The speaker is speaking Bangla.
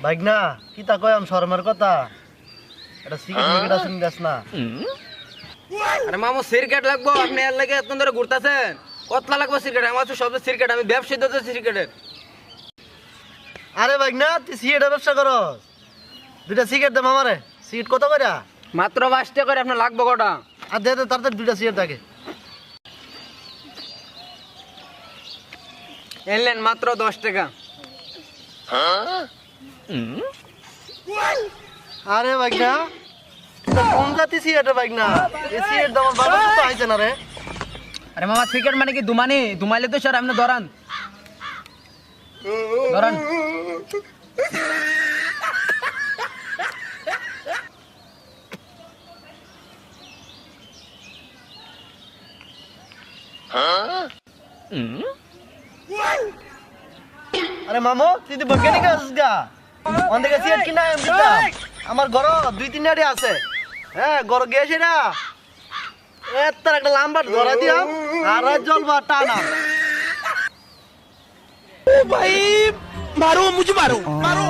ভাগনা কি তা কয়াম শর্মের কথা এটা সিগারেট আসেন গাছ না। আরে মামু সিগারেট লাগবো, আপনি এর লাগে এত ধরে ঘুরতেছেন। কতলা লাগবো সিগারেট? আমার তো সব সিগারেট, আমি ব্যবসায়ী তো সিগারেটের। আরে ভাগনা তুই সিগারেটের ব্যবসা করস, দুইটা সিগারেট দে মামারে। সিগারেট কত করে? মাত্র 5 টাকা করে। আপনার লাগবো কটা? আর দে দে তাড়াতাড়ি দুইটা সিগারেট থাকে। এলেন মাত্র 10 টাকা। আরে ভাগনা কোন জাতি সিগারেট ভাগনা? এই সিগারেট দাম আমার বাবা তো আইছে না রে। আরে মামা সিগারেট মানে কি দুমানি? দুমাইলে তো স্যার আপনি ধরান ধরান। আরে মামু তুই তো বৈজ্ঞানিক আছিস গা, অন্ধেকে সিগারেট কিনা আমার ঘর 2-3 আড়ি আছে। হ্যাঁ ঘর গিয়েছি না তার একটা লাম্বার ধরা দিয়াম আর জলবা টানা। भाई मारो मुझे मारो मारो